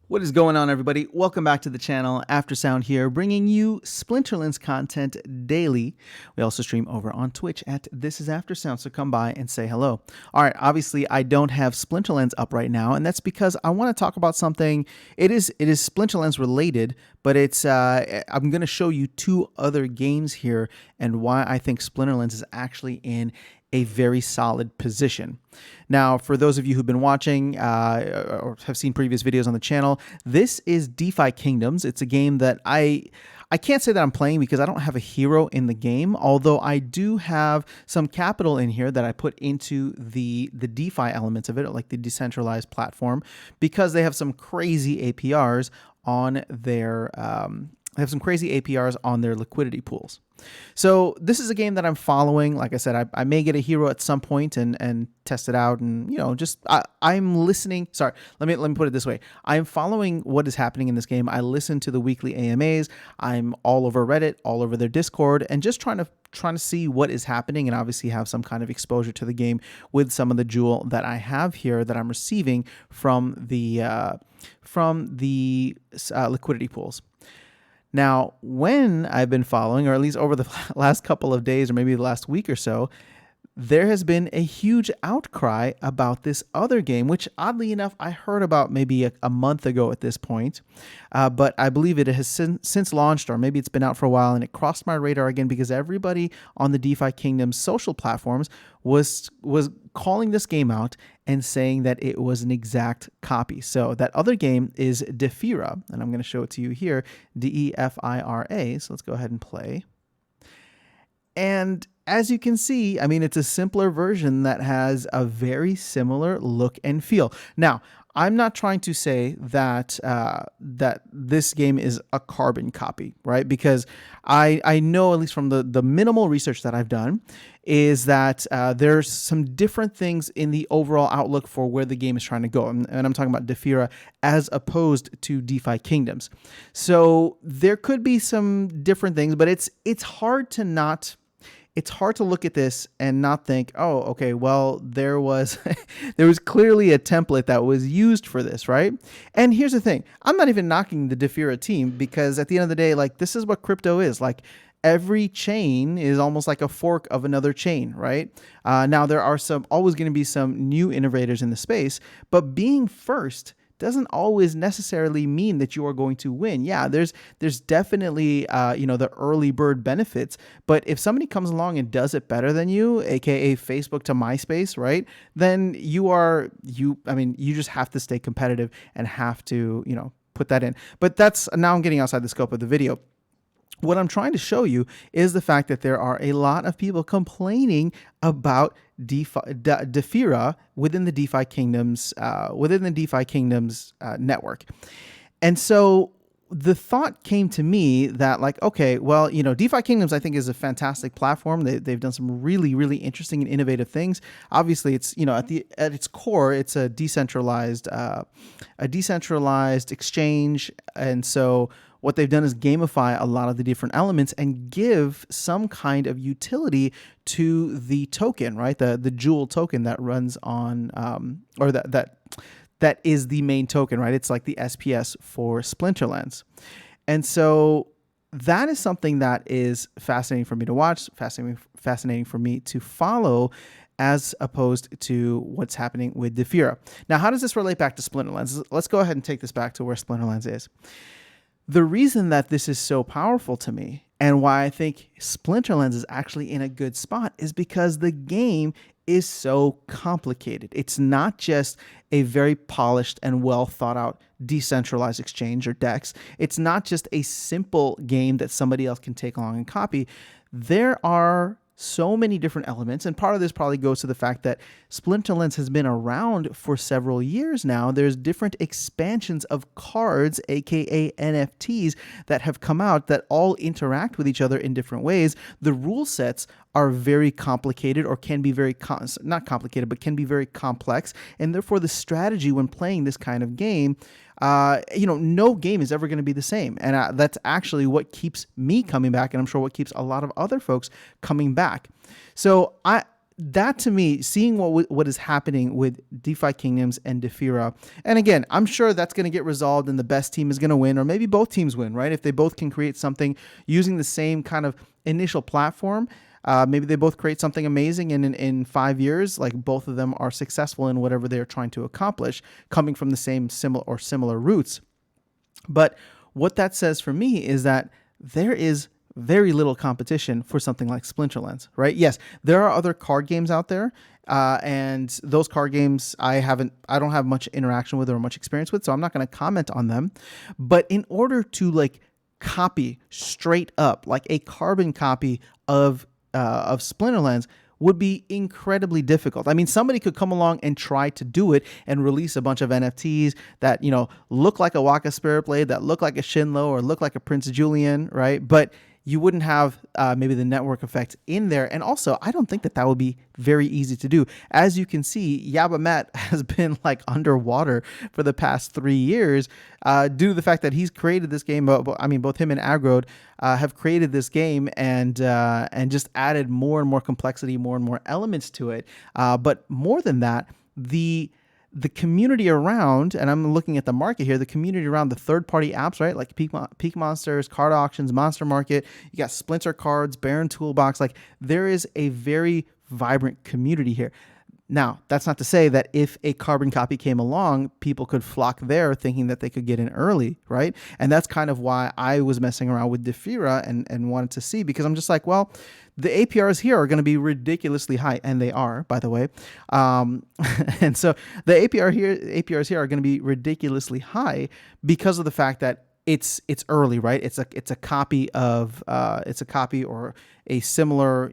What is going on, everybody? Welcome back to the channel. Aftersound here, bringing you Splinterlands content daily. We also stream over on Twitch at This Is Aftersound, so come by and say hello. All right, obviously I don't have Splinterlands up right now, and that's because I want to talk about something. It is Splinterlands related, but it's I'm going to show you two other games here and why I think Splinterlands is actually in a very solid position. Now, for those of you who've been watching or have seen previous videos on the channel, this is DeFi Kingdoms. It's a game that I can't say that I'm playing because I don't have a hero in the game, although I do have some capital in here that I put into the DeFi elements of it, like the decentralized platform, because they have some crazy APRs on their liquidity pools. So this is a game that I'm following. Like I said, I may get a hero at some point and test it out, and I'm listening. Sorry, let me put it this way: I'm following what is happening in this game. I listen to the weekly AMAs. I'm all over Reddit, all over their Discord, and just trying to see what is happening, and obviously have some kind of exposure to the game with some of the jewel that I have here that I'm receiving from the liquidity pools. Now, when I've been following, or at least over the last couple of days, or maybe the last week or so, there has been a huge outcry about this other game, which oddly enough, I heard about maybe a month ago at this point. But I believe it has since launched, or maybe it's been out for a while, and it crossed my radar again because everybody on the DeFi Kingdom's social platforms was calling this game out and saying that it was an exact copy. So that other game is Defira, and I'm going to show it to you here, Defira. So let's go ahead and play. And as you can see, I mean, it's a simpler version that has a very similar look and feel. Now, I'm not trying to say that that this game is a carbon copy, right? Because I know, at least from the minimal research that I've done, is that there's some different things in the overall outlook for where the game is trying to go. And I'm talking about Defira as opposed to DeFi Kingdoms. So there could be some different things, but it's hard to not... It's hard to look at this and not think, oh, okay, well, there was clearly a template that was used for this, right? And here's the thing. I'm not even knocking the Defira team, because at the end of the day, like, this is what crypto is. Like, every chain is almost like a fork of another chain, right? Now, there are always going to be some new innovators in the space, but being first doesn't always necessarily mean that you are going to win. Yeah, there's definitely the early bird benefits, but if somebody comes along and does it better than you, aka Facebook to MySpace, right? Then you just have to stay competitive and have to, put that in. But now I'm getting outside the scope of the video. What I'm trying to show you is the fact that there are a lot of people complaining about Defira within the DeFi Kingdoms network. And so the thought came to me that, like, okay, well, DeFi Kingdoms, I think, is a fantastic platform. They've done some really, really interesting and innovative things. Obviously, it's, at its core, it's a decentralized exchange. And so what they've done is gamify a lot of the different elements and give some kind of utility to the token, right? The jewel token that runs on, or that is the main token, right? It's like the SPS for Splinterlands. And so that is something that is fascinating for me to watch, fascinating for me to follow, as opposed to what's happening with Defira. Now, how does this relate back to Splinterlands? Let's go ahead and take this back to where Splinterlands is. The reason that this is so powerful to me, and why I think Splinterlands is actually in a good spot, is because the game is so complicated. It's not just a very polished and well thought out decentralized exchange or DEX. It's not just a simple game that somebody else can take along and copy. There are so many different elements, and part of this probably goes to the fact that Splinterlands has been around for several years now. There's different expansions of cards, aka NFTs, that have come out that all interact with each other in different ways. The rule sets are very complicated, or can be very not complicated, but can be very complex, and therefore the strategy when playing this kind of game, no game is ever going to be the same, and that's actually what keeps me coming back, and I'm sure what keeps a lot of other folks coming back. So that to me, seeing what is happening with DeFi Kingdoms and Defira, and again, I'm sure that's going to get resolved and the best team is going to win, or maybe both teams win, right? If they both can create something using the same kind of initial platform, maybe they both create something amazing, and in 5 years, like both of them are successful in whatever they're trying to accomplish, coming from the same similar roots. But what that says for me is that there is very little competition for something like Splinterlands, right? Yes, there are other card games out there, and those card games I don't have much interaction with or much experience with, so I'm not going to comment on them. But in order to like copy straight up, like a carbon copy of Splinterlands, would be incredibly difficult. I mean, somebody could come along and try to do it and release a bunch of NFTs that, look like a Waka Spirit Blade, that look like a Shinlo, or look like a Prince Julian, right? But you wouldn't have maybe the network effect in there. And also, I don't think that would be very easy to do. As you can see, Yabamet has been like underwater for the past 3 years due to the fact that he's created this game. I mean, both him and Agrod have created this game and just added more and more complexity, more and more elements to it. But more than that, the community around, and I'm looking at the market here, the community around the third-party apps, right? Like Peak Monsters, Card Auctions, Monster Market, you got Splinter Cards, Baron Toolbox. Like, there is a very vibrant community here. Now, that's not to say that if a carbon copy came along, people could flock there thinking that they could get in early, right? And that's kind of why I was messing around with Defira and wanted to see, because I'm just like, well, the APRs here are going to be ridiculously high, and they are, by the way. And so the APRs here are going to be ridiculously high because of the fact that it's early, right? It's a copy or a similar,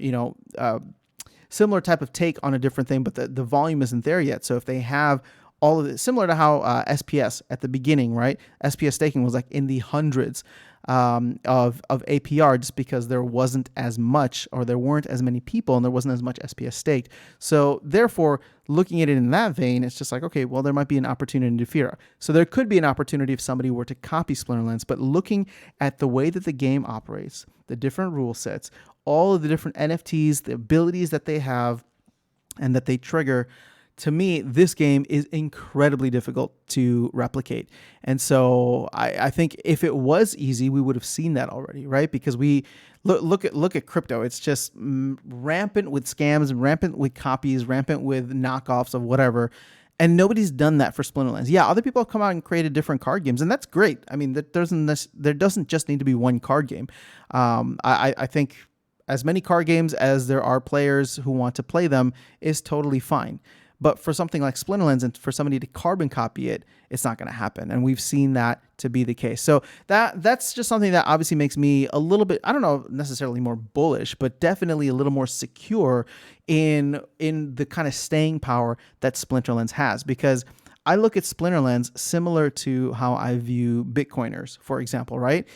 similar type of take on a different thing, but the volume isn't there yet. So if they have all of it, similar to how SPS at the beginning, right? SPS staking was like in the hundreds of APR, just because there wasn't as much, or there weren't as many people, and there wasn't as much SPS staked. So therefore, looking at it in that vein, it's just like, okay, well, there might be an opportunity in Defira. So there could be an opportunity if somebody were to copy Splinterlands, but looking at the way that the game operates, the different rule sets, all of the different NFTs, the abilities that they have and that they trigger, to me, this game is incredibly difficult to replicate. And so I think if it was easy, we would have seen that already, right? Because we look at crypto. It's just rampant with scams, rampant with copies, rampant with knockoffs of whatever. And nobody's done that for Splinterlands. Yeah, other people have come out and created different card games, and that's great. I mean, there doesn't just need to be one card game. I think as many card games as there are players who want to play them is totally fine. But for something like Splinterlands, and for somebody to carbon copy it, it's not going to happen. And we've seen that to be the case. So that's just something that obviously makes me a little bit, I don't know, necessarily more bullish, but definitely a little more secure in the kind of staying power that Splinterlands has. Because I look at Splinterlands similar to how I view Bitcoiners, for example, right?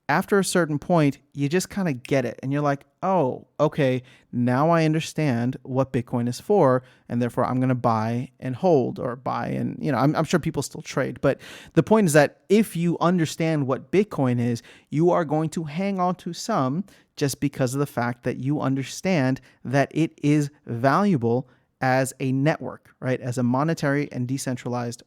After a certain point, you just kind of get it. And you're like, oh, okay, now I understand what Bitcoin is for. And therefore, I'm going to buy and hold, or buy and, I'm sure people still trade. But the point is that if you understand what Bitcoin is, you are going to hang on to some just because of the fact that you understand that it is valuable as a network, right? As a a decentralized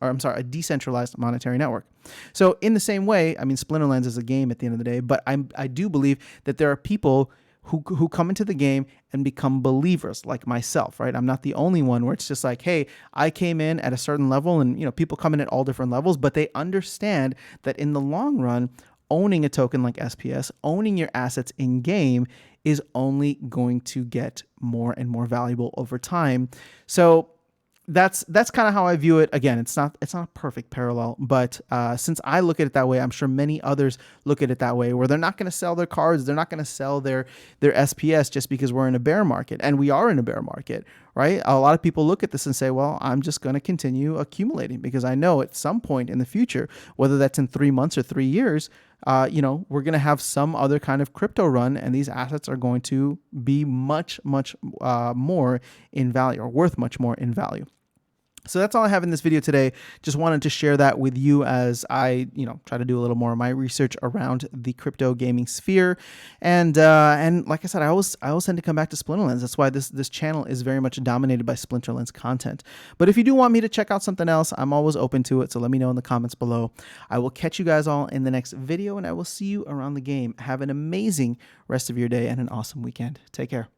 monetary network. So in the same way, I mean, Splinterlands is a game at the end of the day, but I do believe that there are people who come into the game and become believers, like myself, right? I'm not the only one where it's just like, hey, I came in at a certain level, and people come in at all different levels, but they understand that in the long run, owning a token like SPS, owning your assets in game, is only going to get more and more valuable over time. So that's kind of how I view it. Again, it's not a perfect parallel, but since I look at it that way, I'm sure many others look at it that way, where they're not going to sell their cards, they're not going to sell their SPS just because we're in a bear market, and we are in a bear market, right? A lot of people look at this and say, well, I'm just going to continue accumulating because I know at some point in the future, whether that's in 3 months or 3 years, we're going to have some other kind of crypto run, and these assets are going to be much, much more in value, or worth much more in value. So that's all I have in this video today. Just wanted to share that with you as I, try to do a little more of my research around the crypto gaming sphere. And like I said, I always tend to come back to Splinterlands. That's why this channel is very much dominated by Splinterlands content. But if you do want me to check out something else, I'm always open to it. So let me know in the comments below. I will catch you guys all in the next video, and I will see you around the game. Have an amazing rest of your day and an awesome weekend. Take care.